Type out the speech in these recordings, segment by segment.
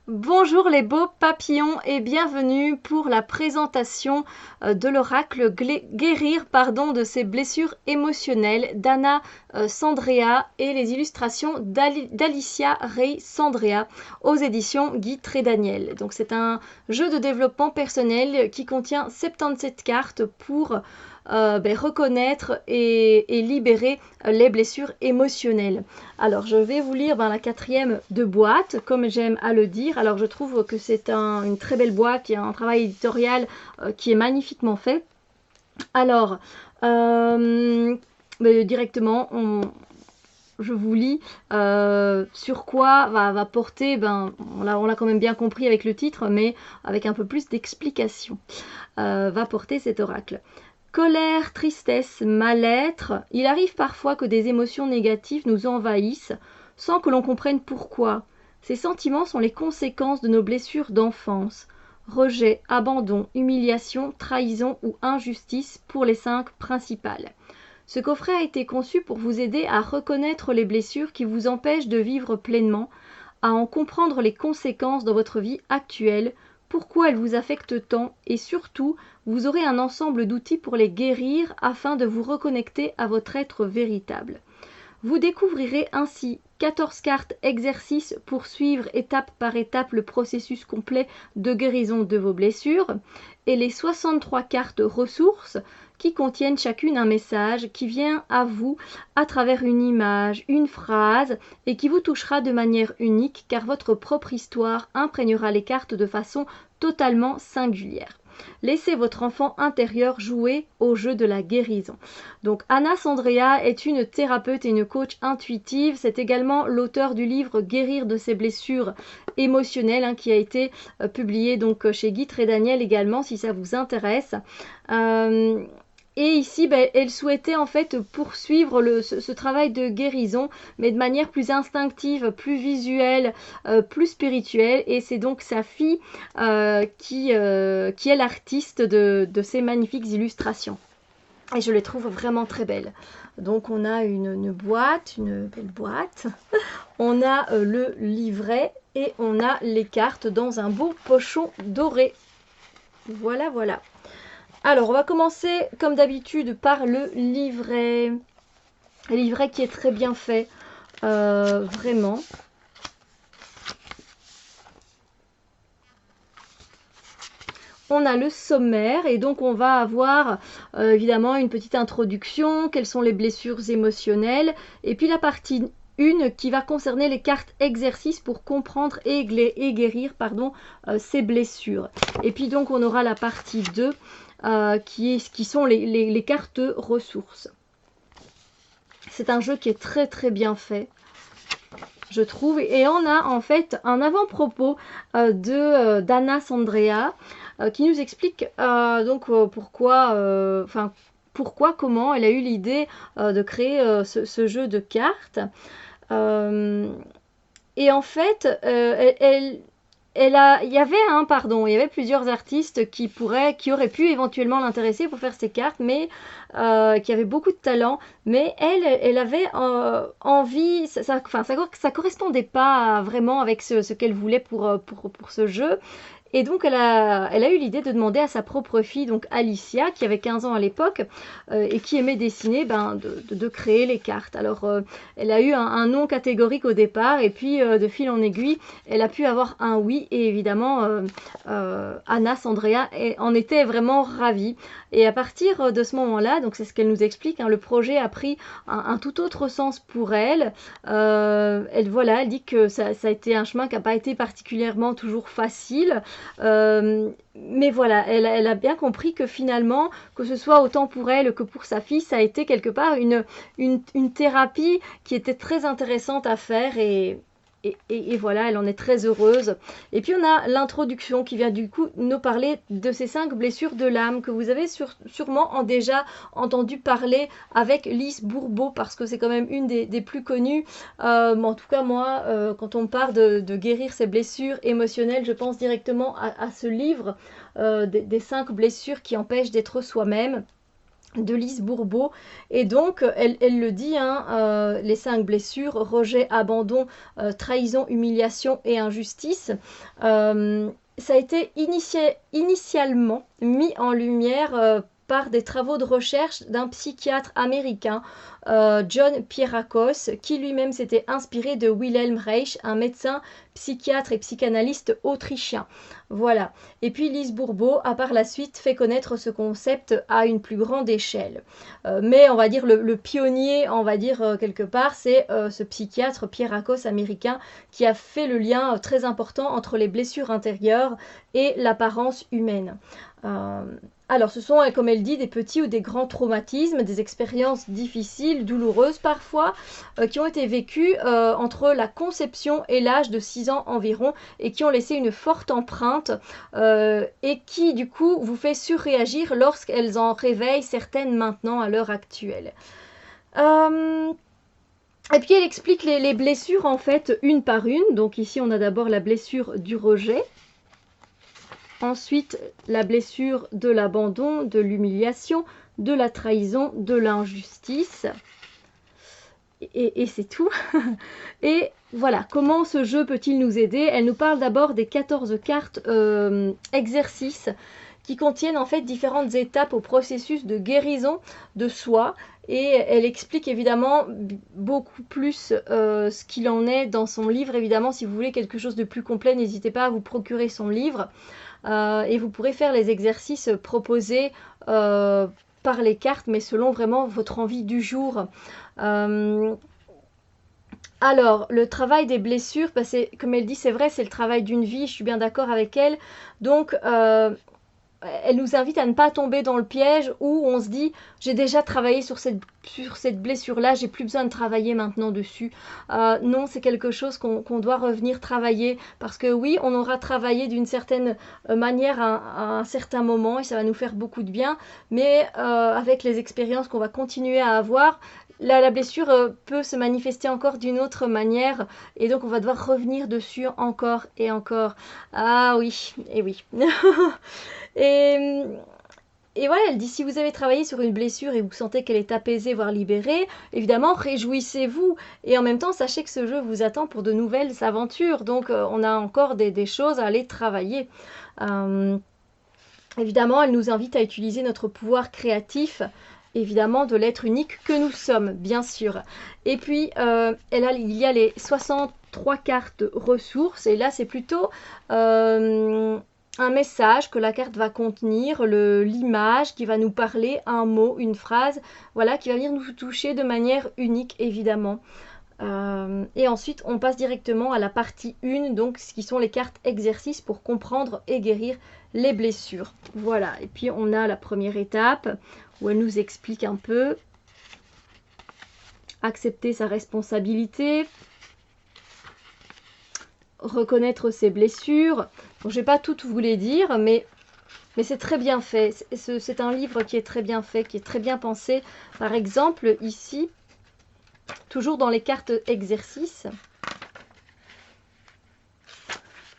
Bonjour les beaux papillons et bienvenue pour la présentation de l'oracle guérir de ses blessures émotionnelles d'Anna Sandrea et les illustrations d'Alicia Ray Sandrea aux éditions Guy Trédaniel. Donc c'est un jeu de développement personnel qui contient 77 cartes pour reconnaître et libérer les blessures émotionnelles. Alors je vais vous lire la quatrième de boîte, comme j'aime à le dire. Alors je trouve que c'est une très belle boîte, qui a un travail éditorial qui est magnifiquement fait. Alors directement, je vous lis sur quoi va porter, on l'a quand même bien compris avec le titre, mais avec un peu plus d'explication, va porter cet oracle. Colère, tristesse, mal-être, il arrive parfois que des émotions négatives nous envahissent sans que l'on comprenne pourquoi. Ces sentiments sont les conséquences de nos blessures d'enfance. Rejet, abandon, humiliation, trahison ou injustice pour les 5 principales. Ce coffret a été conçu pour vous aider à reconnaître les blessures qui vous empêchent de vivre pleinement, à en comprendre les conséquences dans votre vie actuelle, pourquoi elles vous affectent tant et surtout, vous aurez un ensemble d'outils pour les guérir afin de vous reconnecter à votre être véritable. Vous découvrirez ainsi 14 cartes exercices pour suivre étape par étape le processus complet de guérison de vos blessures et les 63 cartes ressources qui contiennent chacune un message qui vient à vous à travers une image, une phrase et qui vous touchera de manière unique car votre propre histoire imprégnera les cartes de façon totalement singulière. Laissez votre enfant intérieur jouer au jeu de la guérison. Donc Anna Sandrea est une thérapeute et une coach intuitive. C'est également l'auteur du livre Guérir de ses blessures émotionnelles qui a été publié donc chez Guy Trédaniel également si ça vous intéresse. Et ici, elle souhaitait en fait poursuivre ce travail de guérison, mais de manière plus instinctive, plus visuelle, plus spirituelle. Et c'est donc sa fille qui est l'artiste de ces magnifiques illustrations. Et je les trouve vraiment très belles. Donc on a une boîte, une belle boîte. On a le livret et on a les cartes dans un beau pochon doré. Voilà, voilà. Alors, on va commencer, comme d'habitude, par le livret. Le livret qui est très bien fait, vraiment. On a le sommaire et donc on va avoir évidemment une petite introduction, quelles sont les blessures émotionnelles, et puis la partie 1 qui va concerner les cartes exercices pour comprendre et guérir ces blessures. Et puis donc on aura la partie 2 qui sont les cartes ressources. C'est un jeu qui est très très bien fait, je trouve, et on a en fait un avant-propos d'Anna Sandrea qui nous explique comment elle a eu l'idée de créer ce jeu de cartes. Et en fait, il y avait plusieurs artistes qui auraient pu éventuellement l'intéresser pour faire ces cartes, mais qui avaient beaucoup de talent. Mais elle avait envie, ça correspondait pas vraiment avec ce qu'elle voulait pour ce jeu. Et donc elle a eu l'idée de demander à sa propre fille, donc Alicia, qui avait 15 ans à l'époque et qui aimait dessiner, de créer les cartes. Alors elle a eu un non catégorique au départ et puis de fil en aiguille, elle a pu avoir un oui et évidemment Anna Sandrea en était vraiment ravie. Et à partir de ce moment-là, donc c'est ce qu'elle nous explique, le projet a pris un tout autre sens pour elle. Elle dit que ça a été un chemin qui n'a pas été particulièrement toujours facile. Mais voilà, elle a bien compris que finalement, que ce soit autant pour elle que pour sa fille, ça a été quelque part une thérapie qui était très intéressante à faire et voilà, elle en est très heureuse. Et puis on a l'introduction qui vient du coup nous parler de ces 5 blessures de l'âme que vous avez sûrement déjà entendu parler avec Lise Bourbeau, parce que c'est quand même une des plus connues. En tout cas moi, quand on parle de guérir ses blessures émotionnelles, je pense directement à ce livre des 5 blessures qui empêchent d'être soi-même. de Lise Bourbeau. Et donc, elle le dit, hein, les 5 blessures, rejet, abandon, trahison, humiliation et injustice. Ça a été initialement mis en lumière par des travaux de recherche d'un psychiatre américain, John Pierrakos, qui lui-même s'était inspiré de Wilhelm Reich, un médecin, psychiatre et psychanalyste autrichien. Voilà. Et puis Lise Bourbeau a par la suite fait connaître ce concept à une plus grande échelle. Mais on va dire le pionnier, on va dire quelque part, c'est ce psychiatre Pierrakos américain qui a fait le lien très important entre les blessures intérieures et l'apparence humaine. Alors, ce sont, comme elle dit, des petits ou des grands traumatismes, des expériences difficiles, douloureuses parfois, qui ont été vécues entre la conception et l'âge de 6 ans environ, et qui ont laissé une forte empreinte, et qui, du coup, vous fait surréagir lorsqu'elles en réveillent certaines maintenant à l'heure actuelle. Et puis, elle explique les blessures, en fait, une par une. Donc ici, on a d'abord la blessure du rejet. Ensuite, la blessure de l'abandon, de l'humiliation, de la trahison, de l'injustice. Et c'est tout. Et voilà, comment ce jeu peut-il nous aider? Elle nous parle d'abord des 14 cartes exercices qui contiennent en fait différentes étapes au processus de guérison de soi. Et elle explique évidemment beaucoup plus ce qu'il en est dans son livre. Évidemment, si vous voulez quelque chose de plus complet, n'hésitez pas à vous procurer son livre. Et vous pourrez faire les exercices proposés par les cartes, mais selon vraiment votre envie du jour. Alors, le travail des blessures, bah comme elle dit, c'est vrai, c'est le travail d'une vie, je suis bien d'accord avec elle. Donc, elle nous invite à ne pas tomber dans le piège où on se dit j'ai déjà travaillé sur cette blessure-là, j'ai plus besoin de travailler maintenant dessus. Non, c'est quelque chose qu'on doit revenir travailler parce que oui, on aura travaillé d'une certaine manière à un certain moment et ça va nous faire beaucoup de bien, mais avec les expériences qu'on va continuer à avoir, la blessure peut se manifester encore d'une autre manière et donc on va devoir revenir dessus encore et encore. Ah oui, et oui. Et voilà, elle dit, si vous avez travaillé sur une blessure et vous sentez qu'elle est apaisée, voire libérée, évidemment, réjouissez-vous. Et en même temps, sachez que ce jeu vous attend pour de nouvelles aventures. Donc, on a encore des choses à aller travailler. Évidemment, elle nous invite à utiliser notre pouvoir créatif, évidemment, de l'être unique que nous sommes, bien sûr. Et puis, il y a les 63 cartes ressources. Et là, c'est plutôt un message que la carte va contenir, l'image qui va nous parler, un mot, une phrase, voilà, qui va venir nous toucher de manière unique, évidemment. Et ensuite, on passe directement à la partie 1, donc ce qui sont les cartes exercices pour comprendre et guérir les blessures. Voilà, et puis on a la première étape où elle nous explique un peu accepter sa responsabilité, reconnaître ses blessures. Bon, je ne vais pas toutes vous les dire, mais c'est très bien fait. C'est un livre qui est très bien fait, qui est très bien pensé. Par exemple, ici, toujours dans les cartes exercices,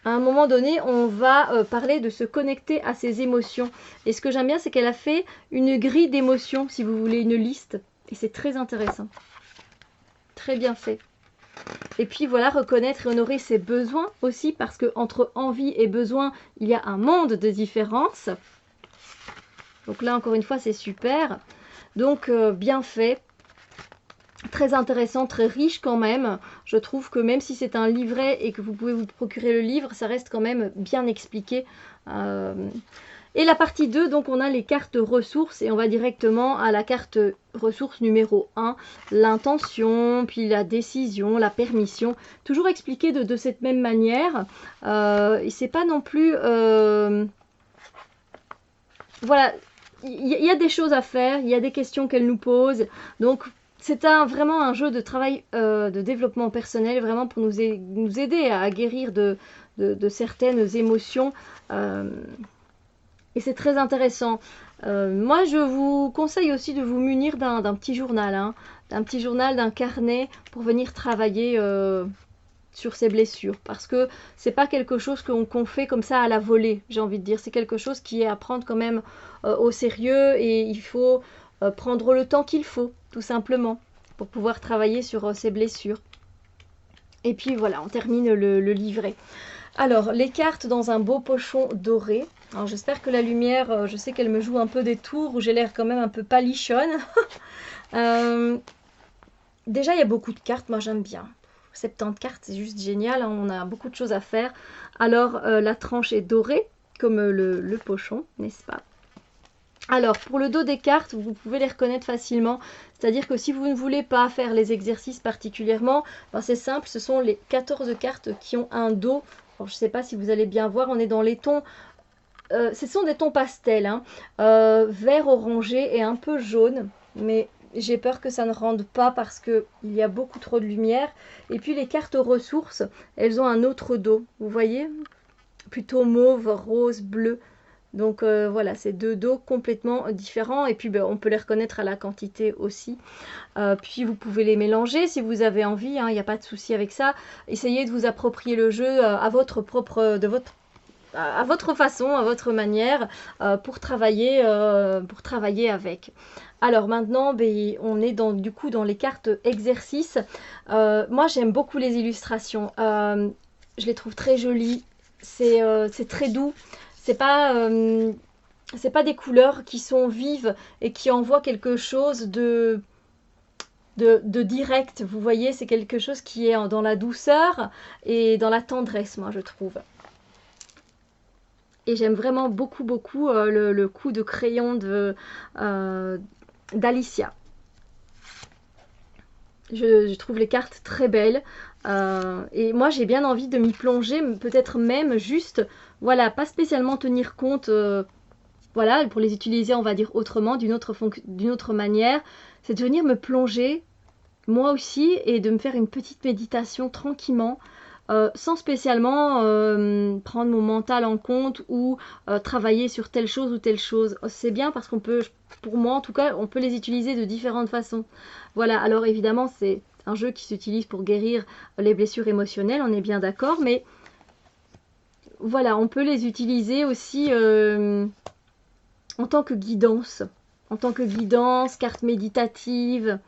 à un moment donné, on va parler de se connecter à ses émotions. Et ce que j'aime bien, c'est qu'elle a fait une grille d'émotions, si vous voulez, une liste. Et c'est très intéressant. Très bien fait. Et puis voilà, reconnaître et honorer ses besoins aussi, parce que entre envie et besoin, il y a un monde de différence. Donc là, encore une fois, c'est super. Donc, bien fait. Très intéressant, très riche quand même. Je trouve que même si c'est un livret et que vous pouvez vous procurer le livre, ça reste quand même bien expliqué. Et la partie 2, donc on a les cartes ressources et on va directement à la carte ressource numéro 1, l'intention, puis la décision, la permission, toujours expliqué de cette même manière. Et c'est pas non plus... voilà, il y a des choses à faire, il y a des questions qu'elle nous pose, donc c'est vraiment un jeu de travail de développement personnel, vraiment pour nous aider à guérir de certaines émotions. Et c'est très intéressant. Moi, je vous conseille aussi de vous munir d'un petit journal, hein, d'un carnet pour venir travailler sur ces blessures. Parce que c'est pas quelque chose qu'on fait comme ça à la volée, j'ai envie de dire. C'est quelque chose qui est à prendre quand même au sérieux et il faut prendre le temps qu'il faut, tout simplement, pour pouvoir travailler sur ces blessures. Et puis voilà, on termine le livret. Alors, les cartes dans un beau pochon doré. Alors, j'espère que la lumière, je sais qu'elle me joue un peu des tours où j'ai l'air quand même un peu palichonne. Déjà, il y a beaucoup de cartes, moi j'aime bien. 70 cartes, c'est juste génial, hein, on a beaucoup de choses à faire. Alors, la tranche est dorée, comme le pochon, n'est-ce pas? Alors, pour le dos des cartes, vous pouvez les reconnaître facilement. C'est-à-dire que si vous ne voulez pas faire les exercices particulièrement, ben c'est simple, ce sont les 14 cartes qui ont un dos. Alors, je ne sais pas si vous allez bien voir, on est dans les tons... ce sont des tons pastels, hein, vert orangé et un peu jaune. Mais j'ai peur que ça ne rende pas parce qu'il y a beaucoup trop de lumière. Et puis les cartes ressources, elles ont un autre dos. Vous voyez? Plutôt mauve, rose, bleu. Donc voilà, c'est deux dos complètement différents et puis ben, on peut les reconnaître à la quantité aussi. Puis vous pouvez les mélanger si vous avez envie, il n'y a pas de souci avec ça. Essayez de vous approprier le jeu à votre propre, à votre façon, à votre manière pour travailler avec. Alors maintenant, ben, on est du coup dans les cartes exercices. Moi j'aime beaucoup les illustrations. Je les trouve très jolies. C'est très doux. C'est pas des couleurs qui sont vives et qui envoient quelque chose de direct. Vous voyez, c'est quelque chose qui est dans la douceur et dans la tendresse, moi, je trouve. Et j'aime vraiment beaucoup, beaucoup le coup de crayon d'Alicia. Je trouve les cartes très belles. Et moi, j'ai bien envie de m'y plonger, peut-être même juste, voilà, pas spécialement tenir compte, voilà, pour les utiliser, on va dire autrement, d'une autre manière. C'est de venir me plonger, moi aussi, et de me faire une petite méditation tranquillement, sans spécialement prendre mon mental en compte ou travailler sur telle chose ou telle chose. C'est bien parce qu'on peut, pour moi en tout cas, on peut les utiliser de différentes façons. Voilà, alors évidemment c'est un jeu qui s'utilise pour guérir les blessures émotionnelles, on est bien d'accord, mais voilà, on peut les utiliser aussi en tant que guidance. En tant que guidance, carte méditative,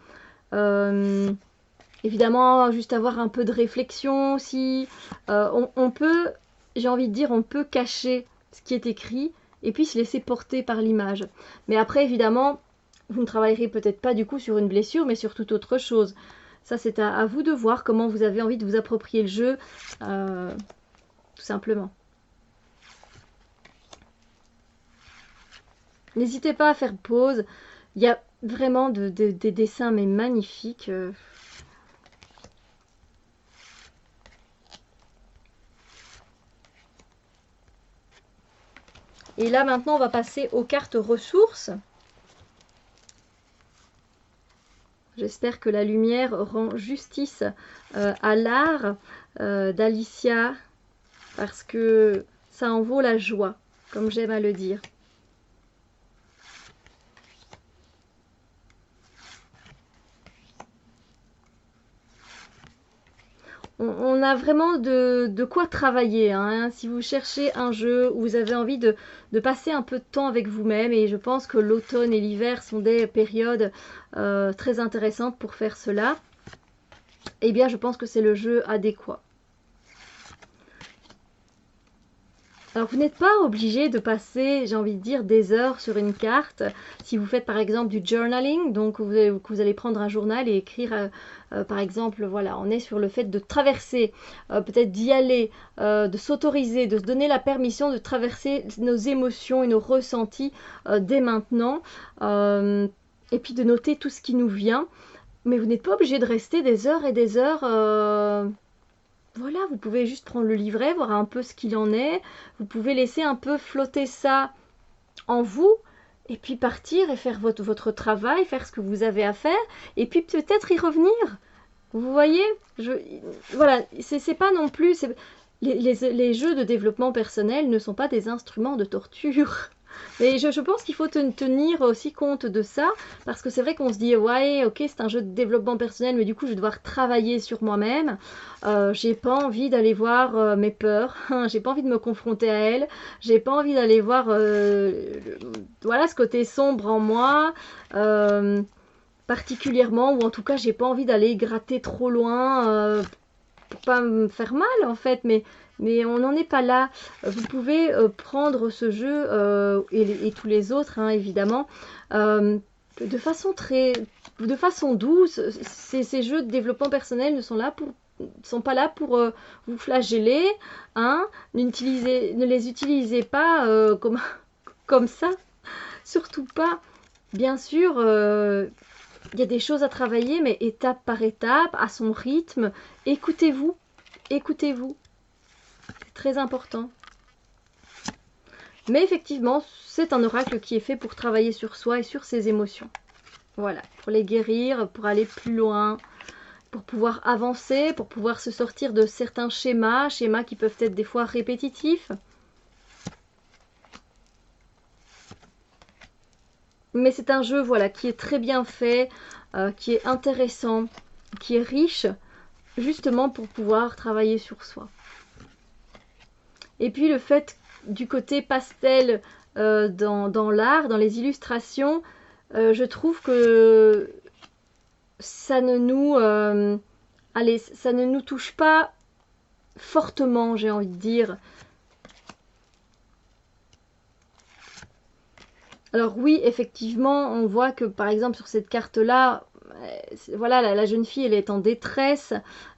évidemment, juste avoir un peu de réflexion aussi. On peut, j'ai envie de dire, on peut cacher ce qui est écrit et puis se laisser porter par l'image. Mais après, évidemment, vous ne travaillerez peut-être pas du coup sur une blessure, mais sur toute autre chose. Ça, c'est à vous de voir comment vous avez envie de vous approprier le jeu, tout simplement. N'hésitez pas à faire pause. Il y a vraiment des dessins mais magnifiques. Et là maintenant on va passer aux cartes ressources. J'espère que la lumière rend justice à l'art d'Alicia parce que ça en vaut la joie, comme j'aime à le dire. On a vraiment de quoi travailler, hein. Si vous cherchez un jeu où vous avez envie de passer un peu de temps avec vous-même, et je pense que l'automne et l'hiver sont des périodes très intéressantes pour faire cela, eh bien je pense que c'est le jeu adéquat. Alors vous n'êtes pas obligé de passer, j'ai envie de dire, des heures sur une carte. Si vous faites par exemple du journaling, donc vous allez prendre un journal et écrire, par exemple, voilà, on est sur le fait de traverser, peut-être d'y aller, de s'autoriser, de se donner la permission de traverser nos émotions et nos ressentis dès maintenant. Et puis de noter tout ce qui nous vient. Mais vous n'êtes pas obligé de rester des heures et des heures... Voilà, vous pouvez juste prendre le livret, voir un peu ce qu'il en est. Vous pouvez laisser un peu flotter ça en vous et puis partir et faire votre travail, faire ce que vous avez à faire et puis peut-être y revenir. Vous voyez, voilà, c'est pas non plus... Les jeux de développement personnel ne sont pas des instruments de torture. Et je pense qu'il faut tenir aussi compte de ça, parce que c'est vrai qu'on se dit, ouais, ok, c'est un jeu de développement personnel, mais du coup, je vais devoir travailler sur moi-même. J'ai pas envie d'aller voir mes peurs, j'ai pas envie de me confronter à elles, j'ai pas envie d'aller voir voilà, ce côté sombre en moi. Particulièrement, ou en tout cas, j'ai pas envie d'aller gratter trop loin pour pas me faire mal en fait, mais on n'en est pas là. Vous pouvez prendre ce jeu et tous les autres, hein, évidemment, de façon de façon douce. Ces jeux de développement personnel ne sont pas là pour vous flageller, hein. Ne les utilisez pas comme ça, surtout pas. Bien sûr, il y a des choses à travailler, mais étape par étape, à son rythme. Écoutez-vous, écoutez-vous. C'est très important. Mais effectivement, c'est un oracle qui est fait pour travailler sur soi et sur ses émotions. Voilà, pour les guérir, pour aller plus loin, pour pouvoir avancer, pour pouvoir se sortir de certains schémas qui peuvent être des fois répétitifs. Mais c'est un jeu, voilà, qui est très bien fait, qui est intéressant, qui est riche, justement pour pouvoir travailler sur soi. Et puis le fait du côté pastel dans l'art, dans les illustrations, je trouve que ça ne nous, ça ne nous touche pas fortement, j'ai envie de dire. Alors oui, effectivement, on voit que par exemple sur cette carte-là, voilà, la jeune fille, elle est en détresse,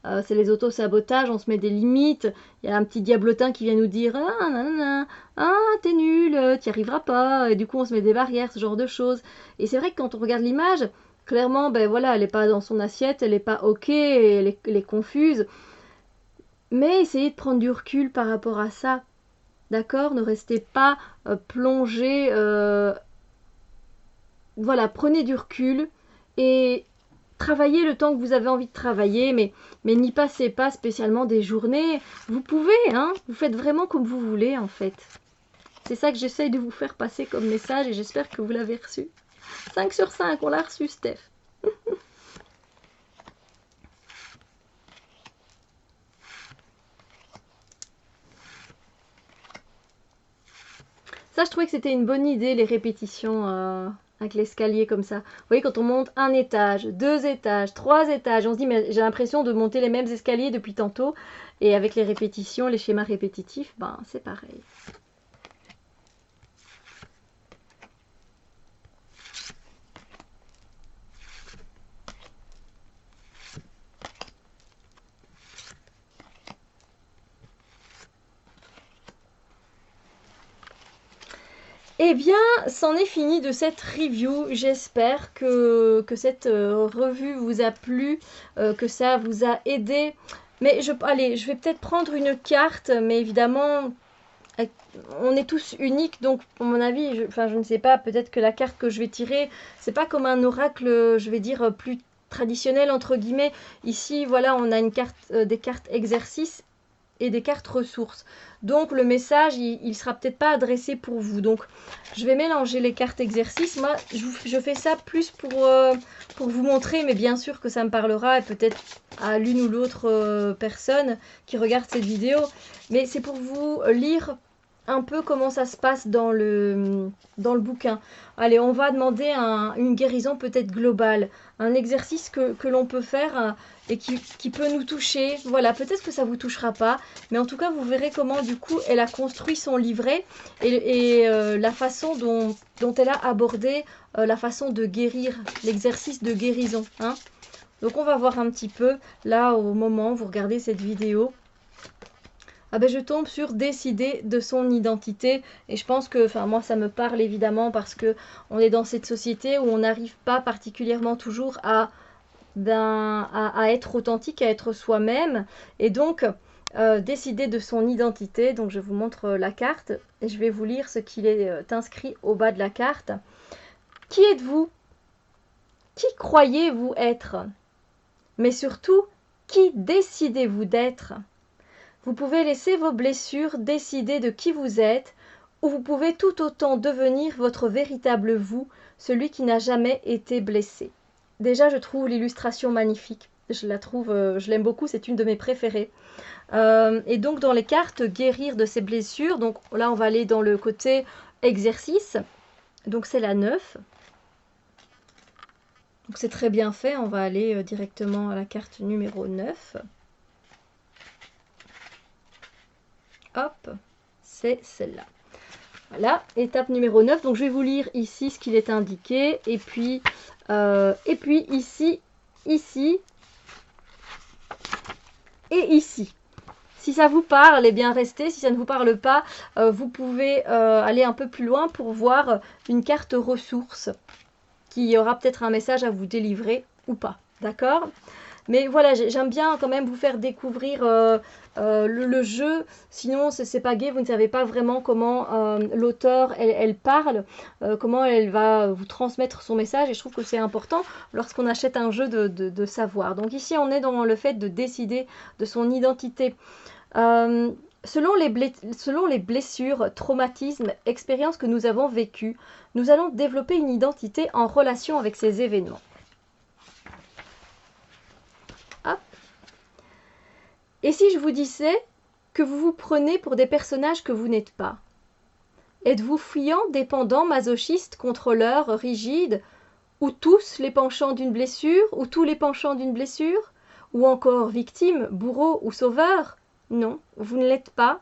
c'est les auto-sabotages, on se met des limites, il y a un petit diablotin qui vient nous dire « Ah, nanana, ah, t'es nul, t'y arriveras pas », et du coup on se met des barrières, ce genre de choses. Et c'est vrai que quand on regarde l'image, clairement, ben voilà, elle n'est pas dans son assiette, elle n'est pas ok, elle est confuse. Mais essayez de prendre du recul par rapport à ça. D'accord? Ne restez pas plongé. Voilà, prenez du recul et travaillez le temps que vous avez envie de travailler, mais n'y passez pas spécialement des journées. Vous pouvez, hein? Vous faites vraiment comme vous voulez, en fait. C'est ça que j'essaye de vous faire passer comme message et j'espère que vous l'avez reçu. 5 sur 5, on l'a reçu, Steph. Ça, je trouvais que c'était une bonne idée, les répétitions avec l'escalier comme ça. Vous voyez, quand on monte un étage, 2 étages, 3 étages, on se dit, mais j'ai l'impression de monter les mêmes escaliers depuis tantôt. Et avec les répétitions, les schémas répétitifs, ben c'est pareil. Eh bien, c'en est fini de cette review. J'espère que cette revue vous a plu, que ça vous a aidé. Mais allez, je vais peut-être prendre une carte, mais évidemment, on est tous uniques, donc à mon avis, je ne sais pas, peut-être que la carte que je vais tirer, c'est pas comme un oracle, je vais dire, plus traditionnel, entre guillemets. Ici, voilà, on a une carte, des cartes exercices et des cartes ressources. Donc le message, il sera peut-être pas adressé pour vous. Donc je vais mélanger les cartes exercices. Moi, je fais ça plus pour vous montrer, mais bien sûr que ça me parlera et peut-être à l'une ou l'autre personne qui regarde cette vidéo. Mais c'est pour vous lire un peu comment ça se passe dans le bouquin. Allez, on va demander une guérison peut-être globale, un exercice que l'on peut faire et qui peut nous toucher. Voilà, peut-être que ça vous touchera pas, mais en tout cas, vous verrez comment du coup elle a construit son livret et la façon dont elle a abordé la façon de guérir, l'exercice de guérison. Hein. Donc on va voir un petit peu, là au moment où vous regardez cette vidéo. Ah ben je tombe sur décider de son identité et je pense que, enfin moi ça me parle évidemment parce que on est dans cette société où on n'arrive pas particulièrement toujours à être authentique, à être soi-même et donc décider de son identité. Donc je vous montre la carte et je vais vous lire ce qu'il est inscrit au bas de la carte. Qui êtes-vous? Qui croyez-vous être? Mais surtout, qui décidez-vous d'être? Vous pouvez laisser vos blessures décider de qui vous êtes ou vous pouvez tout autant devenir votre véritable vous, celui qui n'a jamais été blessé. Déjà, je trouve l'illustration magnifique. Je l'aime beaucoup, c'est une de mes préférées. Et donc, dans les cartes, guérir de ses blessures. Donc là, on va aller dans le côté exercice. Donc, c'est la 9. Donc, c'est très bien fait. On va aller directement à la carte numéro 9. Hop, c'est celle-là. Voilà, étape numéro 9. Donc, je vais vous lire ici ce qu'il est indiqué. Et puis ici, ici et ici. Si ça vous parle, eh bien restez. Si ça ne vous parle pas, vous pouvez aller un peu plus loin pour voir une carte ressources qui aura peut-être un message à vous délivrer ou pas. D'accord ? Mais voilà, j'aime bien quand même vous faire découvrir le jeu. Sinon, c'est pas gai, vous ne savez pas vraiment comment l'auteur, elle parle, comment elle va vous transmettre son message. Et je trouve que c'est important lorsqu'on achète un jeu de savoir. Donc ici, on est dans le fait de décider de son identité. Selon les blessures, traumatismes, expériences que nous avons vécues, nous allons développer une identité en relation avec ces événements. Hop. Et si je vous disais que vous vous prenez pour des personnages que vous n'êtes pas? Êtes-vous fuyant, dépendant, masochiste, contrôleur, rigide, ou tous les penchants d'une blessure, ou tous les penchants d'une blessure, ou encore victime, bourreau ou sauveur? Non, vous ne l'êtes pas.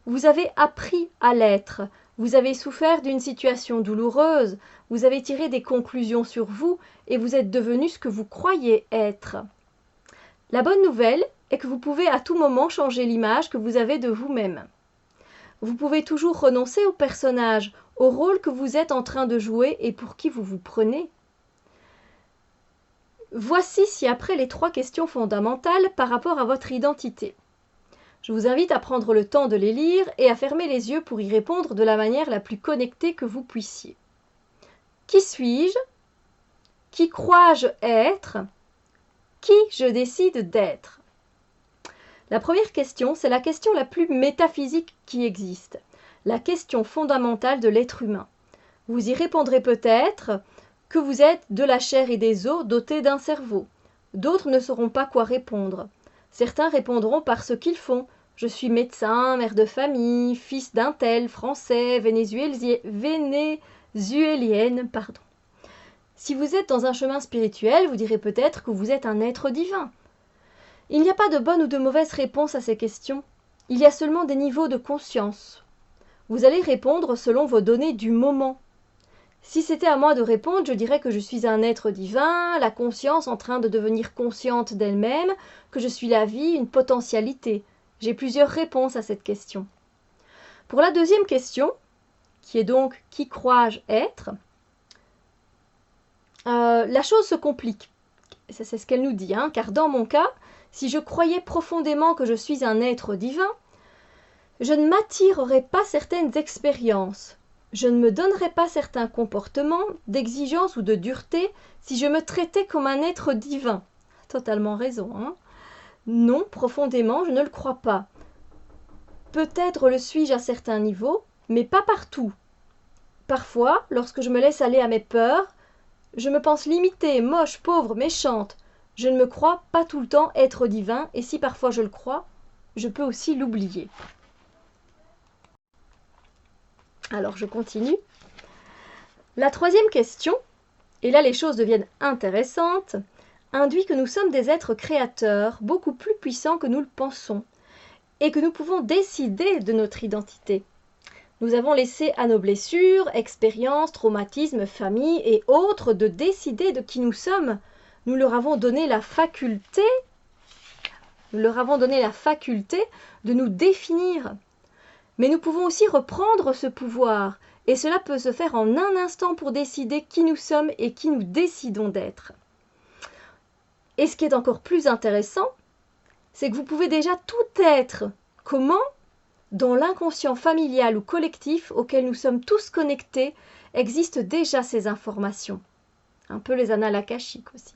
Vous avez appris à l'être. Vous avez souffert d'une situation douloureuse. Vous avez tiré des conclusions sur vous et vous êtes devenu ce que vous croyez être. La bonne nouvelle est que vous pouvez à tout moment changer l'image que vous avez de vous-même. Vous pouvez toujours renoncer au personnage, au rôle que vous êtes en train de jouer et pour qui vous vous prenez. Voici ci-après les 3 questions fondamentales par rapport à votre identité. Je vous invite à prendre le temps de les lire et à fermer les yeux pour y répondre de la manière la plus connectée que vous puissiez. Qui suis-je? Qui crois-je être? Qui je décide d'être? La première question, c'est la question la plus métaphysique qui existe, la question fondamentale de l'être humain. Vous y répondrez peut-être que vous êtes de la chair et des os dotés d'un cerveau. D'autres ne sauront pas quoi répondre. Certains répondront par ce qu'ils font. Je suis médecin, mère de famille, fils d'un tel, français, vénézuélienne, pardon. Si vous êtes dans un chemin spirituel, vous direz peut-être que vous êtes un être divin. Il n'y a pas de bonne ou de mauvaise réponse à ces questions. Il y a seulement des niveaux de conscience. Vous allez répondre selon vos données du moment. Si c'était à moi de répondre, je dirais que je suis un être divin, la conscience en train de devenir consciente d'elle-même, que je suis la vie, une potentialité. J'ai plusieurs réponses à cette question. Pour la deuxième question, qui est donc « Qui crois-je être ?», la chose se complique. C'est ce qu'elle nous dit, car dans mon cas, si je croyais profondément que je suis un être divin, je ne m'attirerais pas certaines expériences. Je ne me donnerais pas certains comportements d'exigence ou de dureté si je me traitais comme un être divin. Totalement raison, Non, profondément, je ne le crois pas. Peut-être le suis-je à certains niveaux, mais pas partout. Parfois, lorsque je me laisse aller à mes peurs, je me pense limitée, moche, pauvre, méchante. Je ne me crois pas tout le temps être divin, et si parfois je le crois, je peux aussi l'oublier. Alors, je continue. La troisième question, et là les choses deviennent intéressantes, induit que nous sommes des êtres créateurs, beaucoup plus puissants que nous le pensons, et que nous pouvons décider de notre identité. Nous avons laissé à nos blessures, expériences, traumatismes, familles et autres de décider de qui nous sommes. Nous leur avons donné la faculté de nous définir. Mais nous pouvons aussi reprendre ce pouvoir, et cela peut se faire en un instant pour décider qui nous sommes et qui nous décidons d'être. Et ce qui est encore plus intéressant, c'est que vous pouvez déjà tout être. Comment ? Dans l'inconscient familial ou collectif auquel nous sommes tous connectés, existent déjà ces informations. Un peu les annales akashiques aussi.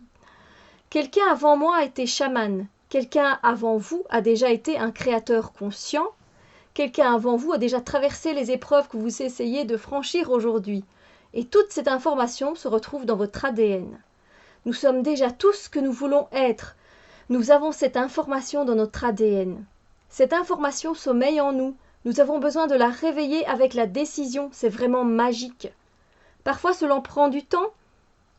Quelqu'un avant moi a été chaman. Quelqu'un avant vous a déjà été un créateur conscient. quelqu'un avant vous a déjà traversé les épreuves que vous essayez de franchir aujourd'hui. Et toute cette information se retrouve dans votre ADN. Nous sommes déjà tous ce que nous voulons être. Nous avons cette information dans notre ADN. Cette information sommeille en nous. Nous avons besoin de la réveiller avec la décision. C'est vraiment magique. Parfois, cela prend du temps.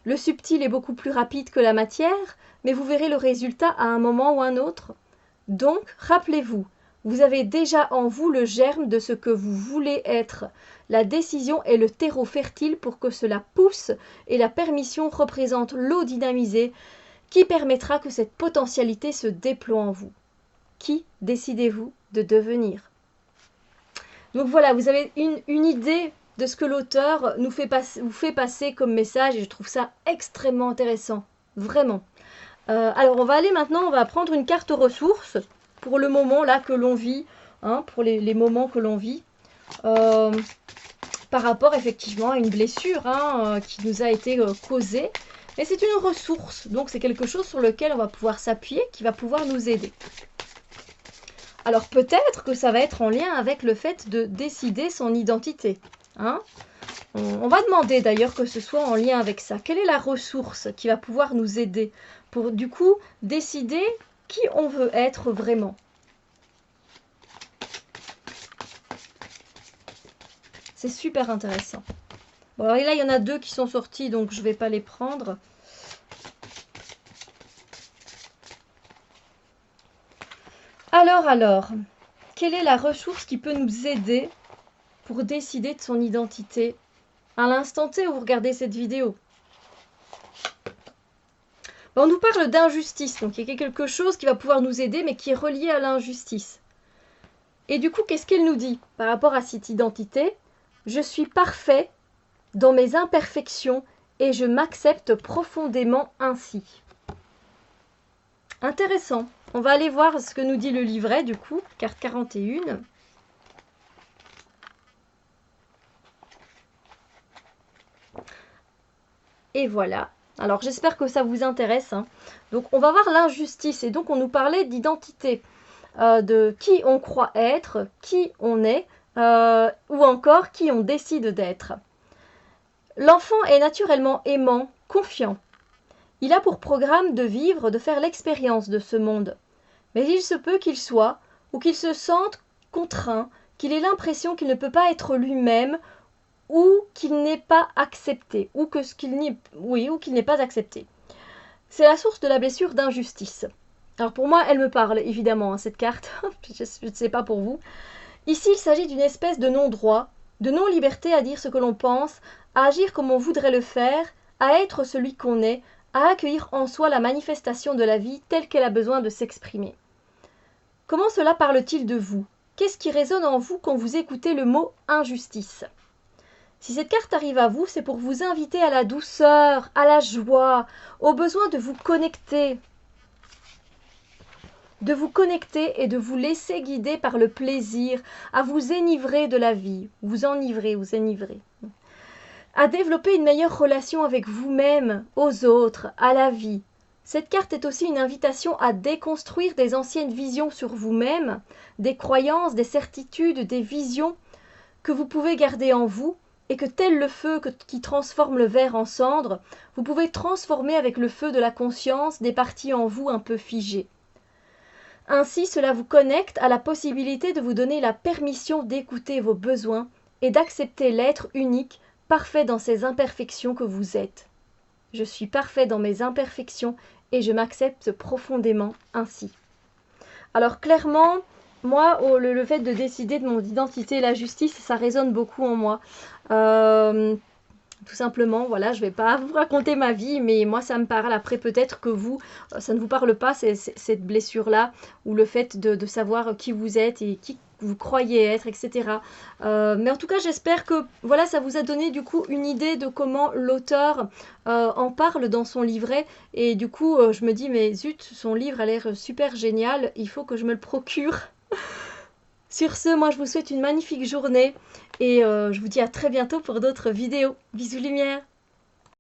Le subtil est beaucoup plus rapide que la matière, mais vous verrez le résultat à un moment ou un autre. Donc, rappelez-vous, vous avez déjà en vous le germe de ce que vous voulez être. La décision est le terreau fertile pour que cela pousse et la permission représente l'eau dynamisée qui permettra que cette potentialité se déploie en vous. Qui décidez-vous de devenir? Donc voilà, vous avez une idée de ce que l'auteur vous fait passer comme message et je trouve ça extrêmement intéressant, vraiment. Alors on va aller maintenant, on va prendre une carte ressources pour le moment là que l'on vit, hein, pour les moments que l'on vit, par rapport effectivement à une blessure qui nous a été causée. Mais c'est une ressource, donc c'est quelque chose sur lequel on va pouvoir s'appuyer, qui va pouvoir nous aider. Alors peut-être que ça va être en lien avec le fait de décider son identité. Hein? On va demander d'ailleurs que ce soit en lien avec ça. Quelle est la ressource qui va pouvoir nous aider pour du coup décider qui on veut être vraiment? C'est super intéressant. Bon, alors là, il y en a deux qui sont sortis, donc je ne vais pas les prendre. Alors, quelle est la ressource qui peut nous aider pour décider de son identité à l'instant T où vous regardez cette vidéo? On nous parle d'injustice, donc il y a quelque chose qui va pouvoir nous aider, mais qui est relié à l'injustice. Et du coup, qu'est-ce qu'elle nous dit par rapport à cette identité? Je suis parfait dans mes imperfections et je m'accepte profondément ainsi. Intéressant. On va aller voir ce que nous dit le livret, du coup, carte 41. Et voilà. Alors, j'espère que ça vous intéresse. Hein. Donc, on va voir l'injustice. Et donc, on nous parlait d'identité, de qui on croit être, qui on est, ou encore qui on décide d'être. L'enfant est naturellement aimant, confiant. Il a pour programme de vivre, de faire l'expérience de ce monde. Mais il se peut qu'il soit, ou qu'il se sente contraint, qu'il ait l'impression qu'il ne peut pas être lui-même, ou qu'il n'est pas accepté, ou qu'il n'est pas accepté. C'est la source de la blessure d'injustice. Alors pour moi, elle me parle, évidemment, hein, cette carte. Je ne sais pas pour vous. Ici, il s'agit d'une espèce de non-droit, de non-liberté à dire ce que l'on pense, à agir comme on voudrait le faire, à être celui qu'on est, à accueillir en soi la manifestation de la vie telle qu'elle a besoin de s'exprimer. Comment cela parle-t-il de vous? Qu'est-ce qui résonne en vous quand vous écoutez le mot injustice? Si cette carte arrive à vous, c'est pour vous inviter à la douceur, à la joie, au besoin de vous connecter. De vous connecter et de vous laisser guider par le plaisir, à vous enivrer de la vie. Vous enivrer. À développer une meilleure relation avec vous-même, aux autres, à la vie. Cette carte est aussi une invitation à déconstruire des anciennes visions sur vous-même, des croyances, des certitudes, des visions que vous pouvez garder en vous et que tel le feu qui transforme le verre en cendre, vous pouvez transformer avec le feu de la conscience des parties en vous un peu figées. Ainsi, cela vous connecte à la possibilité de vous donner la permission d'écouter vos besoins et d'accepter l'être unique, parfait dans ses imperfections que vous êtes. Je suis parfait dans mes imperfections et je m'accepte profondément ainsi. Alors clairement, moi, le fait de décider de mon identité, la justice, ça résonne beaucoup en moi. Tout simplement, voilà, je ne vais pas vous raconter ma vie, mais moi ça me parle. Après peut-être que vous, ça ne vous parle pas, cette blessure-là, ou le fait de savoir qui vous êtes et qui vous croyez être, etc. Mais en tout cas, j'espère que voilà, ça vous a donné du coup une idée de comment l'auteur en parle dans son livret. Et du coup, je me dis, mais zut, son livre a l'air super génial, il faut que je me le procure. Sur ce, moi je vous souhaite une magnifique journée et je vous dis à très bientôt pour d'autres vidéos. Bisous lumière!